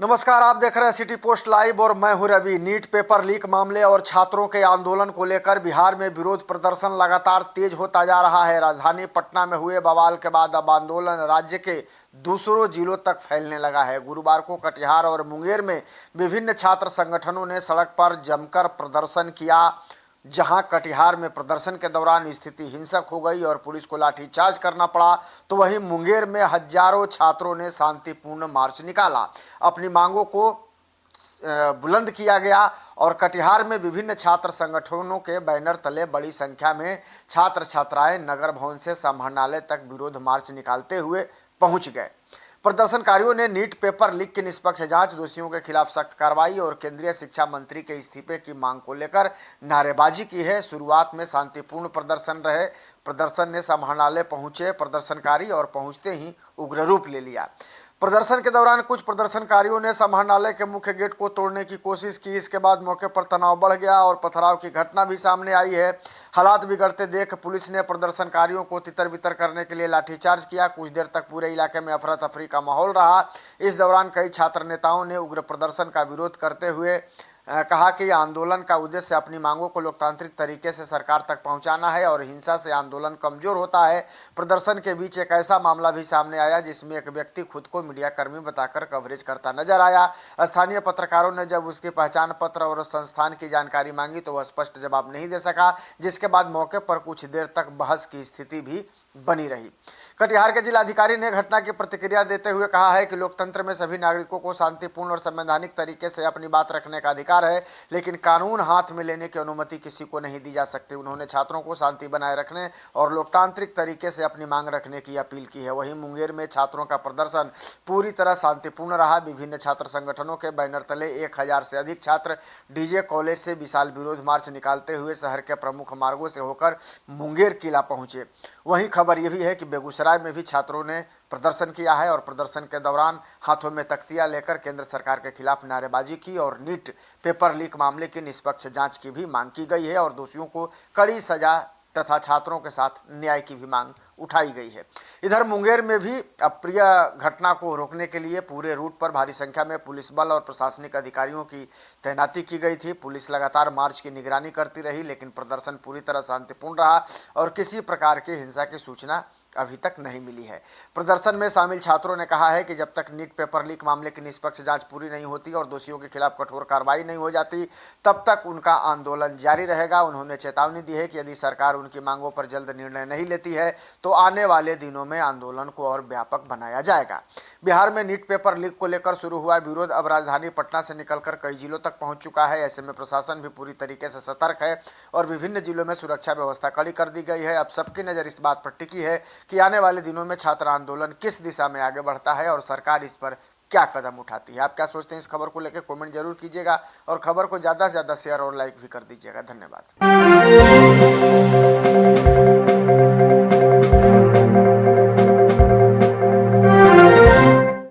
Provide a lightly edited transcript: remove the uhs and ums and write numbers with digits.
नमस्कार, आप देख रहे हैं सिटी पोस्ट लाइव और मैं हूं रवि। नीट पेपर लीक मामले और छात्रों के आंदोलन को लेकर बिहार में विरोध प्रदर्शन लगातार तेज होता जा रहा है। राजधानी पटना में हुए बवाल के बाद अब आंदोलन राज्य के दूसरों जिलों तक फैलने लगा है। गुरुवार को कटिहार और मुंगेर में विभिन्न छात्र संगठनों ने सड़क पर जमकर प्रदर्शन किया। जहां कटिहार में प्रदर्शन के दौरान स्थिति हिंसक हो गई और पुलिस को लाठीचार्ज करना पड़ा, तो वहीं मुंगेर में हजारों छात्रों ने शांतिपूर्ण मार्च निकाला। अपनी मांगों को बुलंद किया गया और कटिहार में विभिन्न छात्र संगठनों के बैनर तले बड़ी संख्या में छात्र छात्राएं नगर भवन से समाहरणालय तक विरोध मार्च निकालते हुए पहुंच गए। प्रदर्शनकारियों ने नीट पेपर लीक की निष्पक्ष जांच, दोषियों के खिलाफ सख्त कार्रवाई और केंद्रीय शिक्षा मंत्री के इस्तीफे की मांग को लेकर नारेबाजी की है। शुरुआत में शांतिपूर्ण प्रदर्शन रहे। प्रदर्शन ने समाहरणालय पहुंचे प्रदर्शनकारी और पहुंचते ही उग्र रूप ले लिया। प्रदर्शन के दौरान कुछ प्रदर्शनकारियों ने समाहरणालय के मुख्य गेट को तोड़ने की कोशिश की। इसके बाद मौके पर तनाव बढ़ गया और पथराव की घटना भी सामने आई है। हालात बिगड़ते देख पुलिस ने प्रदर्शनकारियों को तितर बितर करने के लिए लाठीचार्ज किया। कुछ देर तक पूरे इलाके में अफरा तफरी का माहौल रहा। इस दौरान कई छात्र नेताओं ने उग्र प्रदर्शन का विरोध करते हुए कहा कि आंदोलन का उद्देश्य अपनी मांगों को लोकतांत्रिक तरीके से सरकार तक पहुंचाना है और हिंसा से आंदोलन कमजोर होता है। प्रदर्शन के बीच एक ऐसा मामला भी सामने आया जिसमें एक व्यक्ति खुद को मीडियाकर्मी बताकर कवरेज करता नजर आया। स्थानीय पत्रकारों ने जब उसकी पहचान पत्र और संस्थान की जानकारी मांगी तो वह स्पष्ट जवाब नहीं दे सका, जिसके बाद मौके पर कुछ देर तक बहस की स्थिति भी बनी रही। कटिहार के जिलाधिकारी ने घटना की प्रतिक्रिया देते हुए कहा है कि लोकतंत्र में सभी नागरिकों को शांतिपूर्ण और संवैधानिक तरीके से अपनी बात रखने का अधिकार है, लेकिन कानून हाथ में लेने की अनुमति किसी को नहीं दी जा सकती। उन्होंने छात्रों को शांति बनाए रखने और लोकतांत्रिक तरीके से अपनी मांग रखने की अपील की है। वहीं मुंगेर में छात्रों का प्रदर्शन पूरी तरह शांतिपूर्ण रहा। विभिन्न छात्र संगठनों के बैनर तले 1000 से अधिक छात्र डीजे कॉलेज से विशाल विरोध मार्च निकालते हुए शहर के प्रमुख मार्गों से होकर मुंगेर किला पहुंचे। वहीं खबर यह भी है कि बेगूसराय में भी छात्रों ने प्रदर्शन किया है और प्रदर्शन के दौरान हाथों में तख्तियां लेकर केंद्र सरकार के खिलाफ नारेबाजी की और नीट पेपर लीक मामले की निष्पक्ष जांच की भी मांग की गई है और दोषियों को कड़ी सजा तथा छात्रों के साथ न्याय की भी मांग उठाई गई है। इधर मुंगेर में भी अप्रिय घटना को रोकने के लिए पूरे रूट पर भारी संख्या में पुलिस बल और प्रशासनिक अधिकारियों की तैनाती की गई थी। पुलिस लगातार मार्च की निगरानी करती रही, लेकिन प्रदर्शन पूरी तरह शांतिपूर्ण रहा और किसी प्रकार की हिंसा की सूचना अभी तक नहीं मिली है। प्रदर्शन में शामिल छात्रों ने कहा है कि जब तक नीट पेपर लीक मामले की निष्पक्ष जांच पूरी नहीं होती और दोषियों के खिलाफ कठोर कार्रवाई नहीं हो जाती, तब तक उनका आंदोलन जारी रहेगा। उन्होंने चेतावनी दी है कि यदि सरकार उनकी मांगों पर जल्द निर्णय नहीं लेती है तो आने वाले दिनों में आंदोलन को और व्यापक बनाया जाएगा। बिहार में नीट पेपर लीक को लेकर शुरू हुआ विरोध अब राजधानी पटना से निकलकर कई जिलों तक पहुंच चुका है। ऐसे में प्रशासन भी पूरी तरीके से सतर्क है और विभिन्न जिलों में सुरक्षा व्यवस्था कड़ी कर दी गई है। अब सबकी नजर इस बात पर टिकी है कि आने वाले दिनों में छात्र आंदोलन किस दिशा में आगे बढ़ता है और सरकार इस पर क्या कदम उठाती है। आप क्या सोचते हैं इस खबर को लेकर कमेंट जरूर कीजिएगा और खबर को ज्यादा से ज्यादा शेयर और लाइक भी कर दीजिएगा। धन्यवाद।